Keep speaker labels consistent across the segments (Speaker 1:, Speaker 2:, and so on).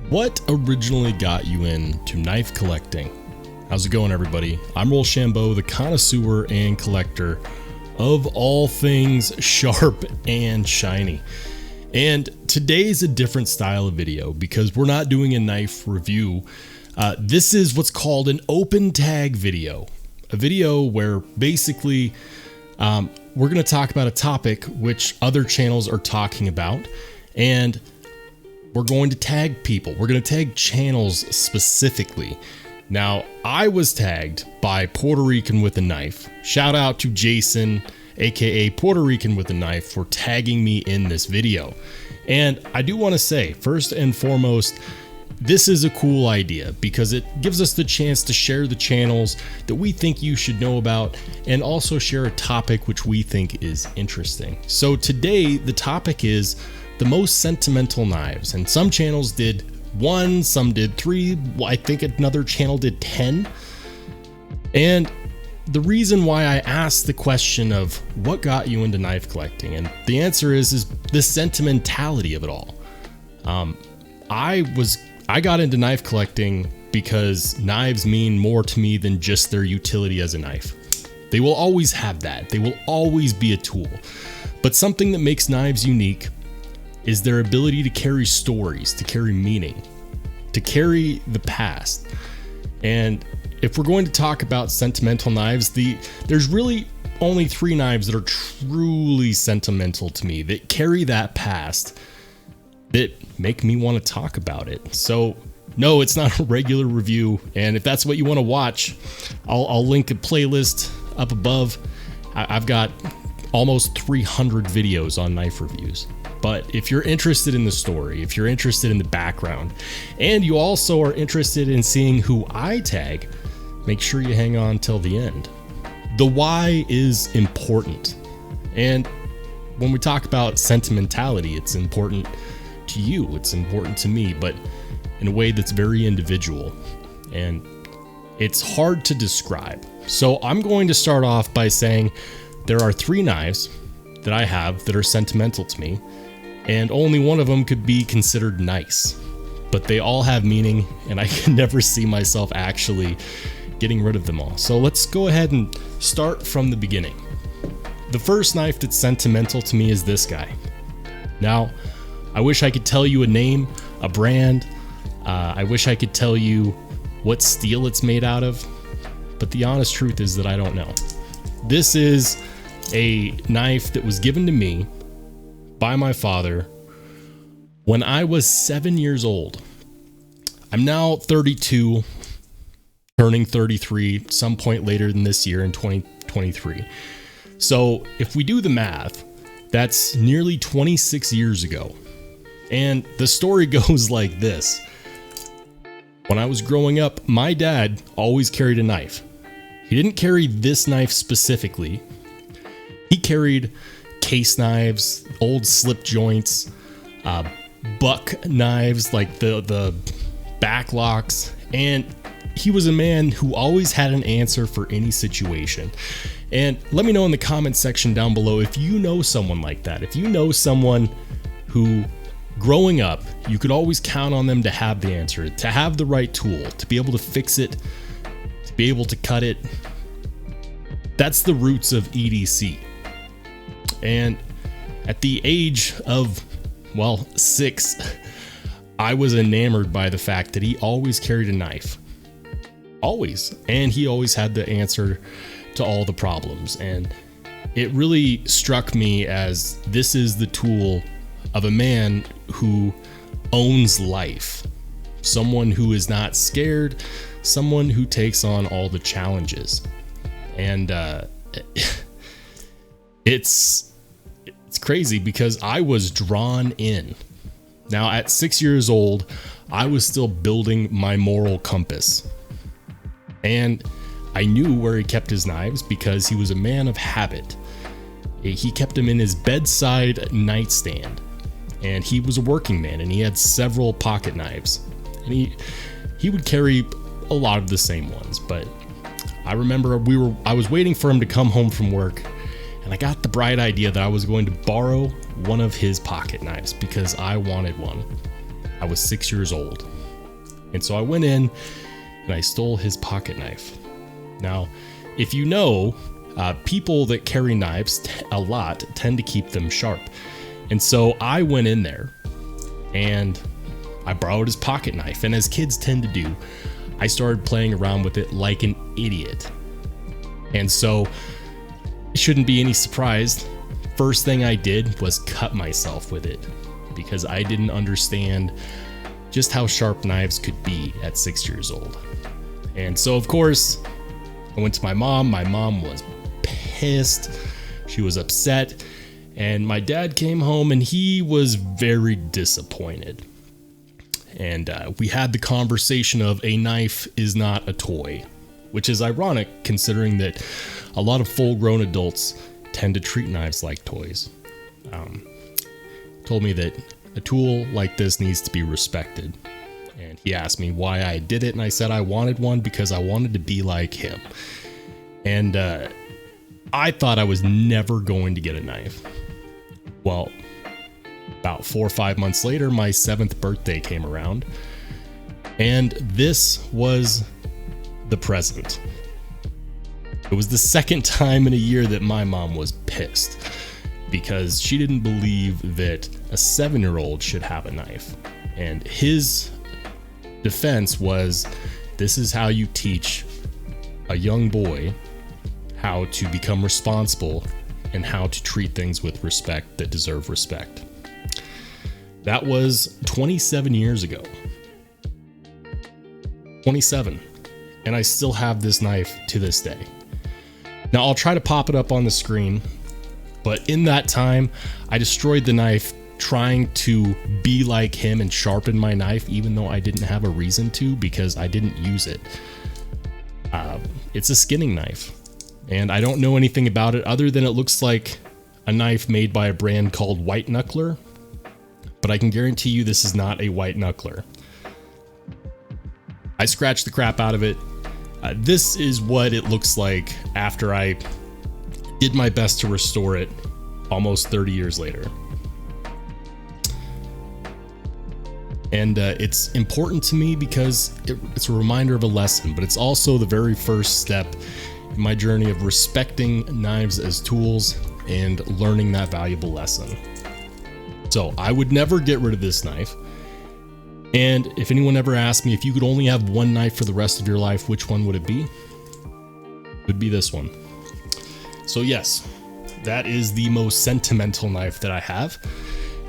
Speaker 1: What originally got you into knife collecting? How's it going, everybody? I'm Rollshambo, the connoisseur and collector of all things sharp and shiny. And today's a different style of video because we're not doing a knife review. This is what's called an open tag video. A video where basically we're going to talk about a topic which other channels are talking about, and we're going to tag people. We're going to tag channels specifically. Now, I was tagged by Puerto Rican with a Knife. Shout out to Jason, aka Puerto Rican with a Knife, for tagging me in this video. And I do want to say, first and foremost, this is a cool idea because it gives us the chance to share the channels that we think you should know about and also share a topic which we think is interesting. So today, the topic is the most sentimental knives, and some channels did 1, some did 3, I think another channel did 10. And the reason why I asked the question of what got you into knife collecting, and the answer is the sentimentality of it all. I got into knife collecting because knives mean more to me than just their utility as a knife. They will always have that. They will always be a tool. But something that makes knives unique is their ability to carry stories, to carry meaning, to carry the past. And if we're going to talk about sentimental knives, there's really only 3 knives that are truly sentimental to me, that carry that past, that make me want to talk about it. So no, it's not a regular review. And if that's what you want to watch, I'll link a playlist up above. I've got almost 300 videos on knife reviews. But if you're interested in the story, if you're interested in the background, and you also are interested in seeing who I tag, make sure you hang on till the end. The why is important. And when we talk about sentimentality, it's important to you, it's important to me, but in a way that's very individual. And it's hard to describe. So I'm going to start off by saying there are 3 knives that I have that are sentimental to me, and only one of them could be considered nice, but they all have meaning, and I can never see myself actually getting rid of them all. So let's go ahead and start from the beginning. The first knife that's sentimental to me is this guy. Now, I wish I could tell you a name, a brand. I wish I could tell you what steel it's made out of, but the honest truth is that I don't know. This is a knife that was given to me by my father when I was 7 years old. I'm now 32, turning 33 some point later than this year in 2023. So if we do the math, that's nearly 26 years ago. And the story goes like this. When I was growing up, my dad always carried a knife. He didn't carry this knife specifically. He carried case knives, old slip joints, buck knives like the back locks, and he was a man who always had an answer for any situation. And let me know in the comment section down below if you know someone like that. If you know someone who, growing up, you could always count on them to have the answer, to have the right tool, to be able to fix it, to be able to cut it. That's the roots of EDC. And at the age of, 6, I was enamored by the fact that he always carried a knife. Always. And he always had the answer to all the problems. And it really struck me as this is the tool of a man who owns life. Someone who is not scared. Someone who takes on all the challenges. And it's crazy because I was drawn in. Now, at 6 years old, I was still building my moral compass. And I knew where he kept his knives because he was a man of habit. He kept them in his bedside nightstand. And he was a working man, and he had several pocket knives. And he would carry a lot of the same ones, but I remember I was waiting for him to come home from work, and I got the bright idea that I was going to borrow one of his pocket knives because I wanted one. I was 6 years old. And so I went in and I stole his pocket knife. Now, if you know, people that carry knives a lot tend to keep them sharp. And so I went in there and I borrowed his pocket knife. And as kids tend to do, I started playing around with it like an idiot. And so it shouldn't be any surprise. First thing I did was cut myself with it because I didn't understand just how sharp knives could be at 6 years old. And so, of course, I went to my mom. My mom was pissed. She was upset. And my dad came home and he was very disappointed. And we had the conversation of a knife is not a toy, which is ironic considering that a lot of full-grown adults tend to treat knives like toys. Told me that a tool like this needs to be respected. And he asked me why I did it, and I said I wanted one because I wanted to be like him. And I thought I was never going to get a knife. Well, about 4 or 5 months later, my 7th birthday came around, and this was the present. It was the second time in a year that my mom was pissed because she didn't believe that a 7-year-old should have a knife. And his defense was, this is how you teach a young boy how to become responsible and how to treat things with respect that deserve respect. That was 27 years ago. 27. And I still have this knife to this day. Now I'll try to pop it up on the screen, but in that time, I destroyed the knife trying to be like him and sharpen my knife, even though I didn't have a reason to because I didn't use it. It's a skinning knife, and I don't know anything about it other than it looks like a knife made by a brand called White Knuckler, but I can guarantee you this is not a White Knuckler. I scratched the crap out of it. This is what it looks like after I did my best to restore it almost 30 years later. And it's important to me because it's a reminder of a lesson, but it's also the very first step in my journey of respecting knives as tools and learning that valuable lesson. So I would never get rid of this knife. And if anyone ever asked me if you could only have one knife for the rest of your life, which one would it be? It would be this one. So yes, that is the most sentimental knife that I have.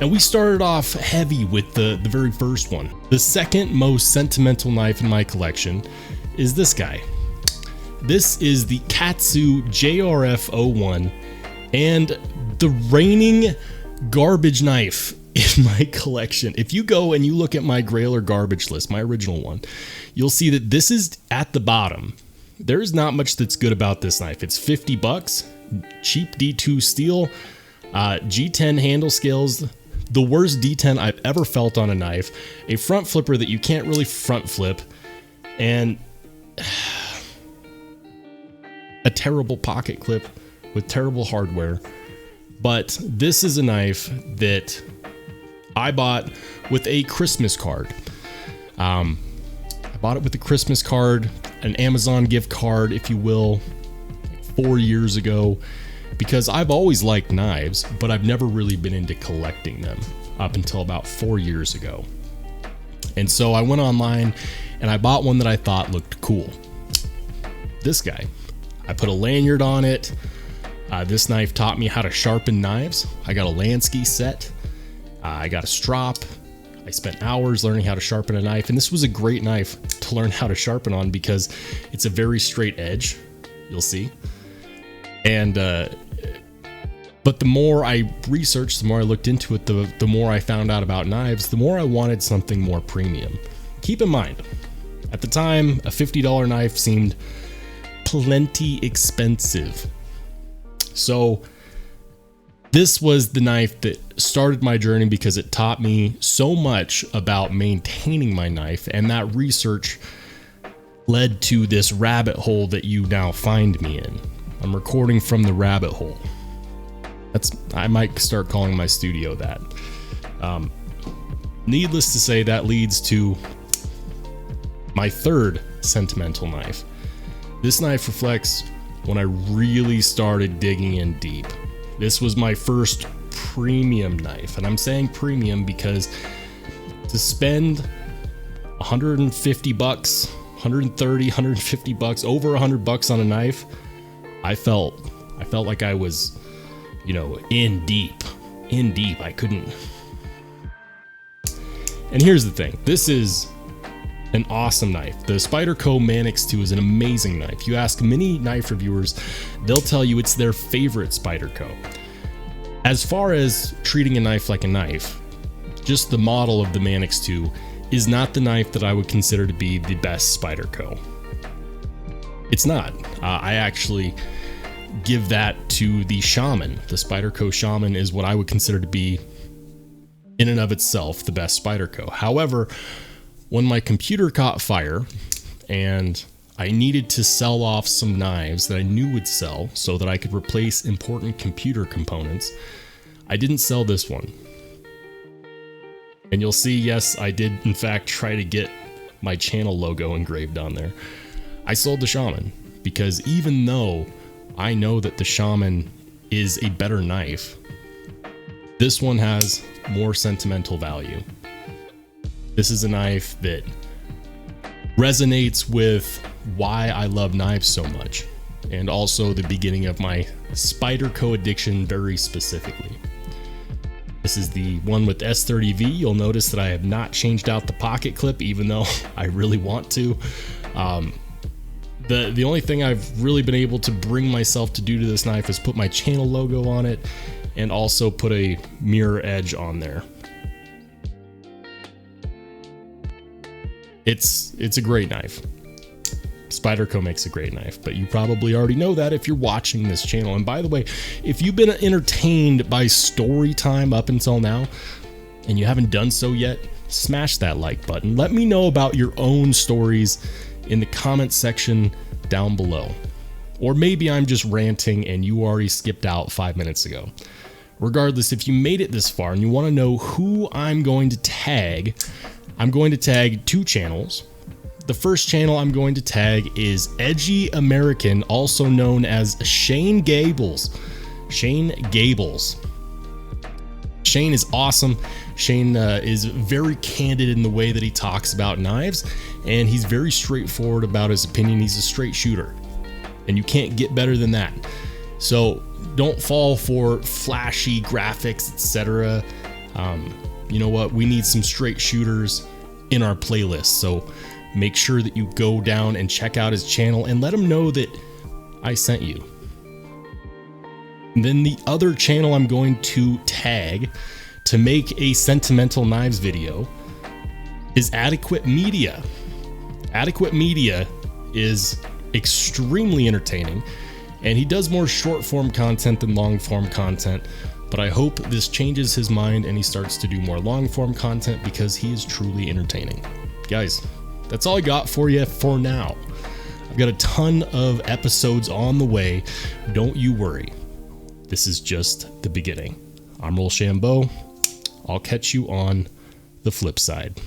Speaker 1: And we started off heavy with the very first one. The second most sentimental knife in my collection is this guy. This is the Katsu JRF-01 and the reigning garbage knife in my collection. If you go and you look at my Grailer garbage list, my original one, you'll see that this is at the bottom. There's not much that's good about this knife. It's $50, cheap D2 steel, G10 handle scales, the worst D10 I've ever felt on a knife, a front flipper that you can't really front flip, and a terrible pocket clip with terrible hardware. But this is a knife that I bought with a Christmas card. I bought it with a Christmas card, an Amazon gift card, if you will, like 4 years ago, because I've always liked knives, but I've never really been into collecting them up until about 4 years ago. And so I went online and I bought one that I thought looked cool. This guy. I put a lanyard on it. This knife taught me how to sharpen knives. I got a Lansky set. I got a strop. I spent hours learning how to sharpen a knife, and this was a great knife to learn how to sharpen on because it's a very straight edge, you'll see. And but the more I researched, the more I looked into it, the more I found out about knives, the more I wanted something more premium. Keep in mind, at the time, a $50 knife seemed plenty expensive. So this was the knife that started my journey because it taught me so much about maintaining my knife, and that research led to this rabbit hole that you now find me in. I'm recording from the rabbit hole. I might start calling my studio that. Needless to say, that leads to my third sentimental knife. This knife reflects when I really started digging in deep. This was my first premium knife, and I'm saying premium because to spend 150 bucks, 130, 150 bucks, over 100 bucks on a knife, I felt like I was, in deep. I couldn't. And here's the thing. This is an awesome knife. The Spyderco Manix 2 is an amazing knife. You ask many knife reviewers, they'll tell you it's their favorite Spyderco. As far as treating a knife like a knife, just the model of the Manix 2 is not the knife that I would consider to be the best Spyderco. It's not. I actually give that to the Shaman. The Spyderco Shaman is what I would consider to be, in and of itself, the best Spyderco. However, when my computer caught fire and I needed to sell off some knives that I knew would sell so that I could replace important computer components, I didn't sell this one. And you'll see, yes, I did in fact try to get my channel logo engraved on there. I sold the Shaman because even though I know that the Shaman is a better knife, this one has more sentimental value. This is a knife that resonates with why I love knives so much, and also the beginning of my Spyderco addiction very specifically. This is the one with S30V. You'll notice that I have not changed out the pocket clip, even though I really want to. The only thing I've really been able to bring myself to do to this knife is put my channel logo on it and also put a mirror edge on there. It's a great knife. Spyderco makes a great knife, but you probably already know that if you're watching this channel. And by the way, if you've been entertained by Storytime up until now and you haven't done so yet, smash that like button. Let me know about your own stories in the comment section down below. Or maybe I'm just ranting and you already skipped out 5 minutes ago. Regardless, if you made it this far and you want to know who I'm going to tag two channels. The first channel I'm going to tag is Edgy American, also known as Shane Gables. Shane is awesome. Shane is very candid in the way that he talks about knives, and he's very straightforward about his opinion. He's a straight shooter, and you can't get better than that. So don't fall for flashy graphics, etc. You know what? We need some straight shooters in our playlist. So make sure that you go down and check out his channel and let him know that I sent you. And then the other channel I'm going to tag to make a sentimental knives video is Adequate Media. Adequate Media is extremely entertaining, and he does more short form content than long form content, but I hope this changes his mind and he starts to do more long form content because he is truly entertaining. Guys, that's all I got for you for now. I've got a ton of episodes on the way. Don't you worry. This is just the beginning. I'm Rollshambo. I'll catch you on the flip side.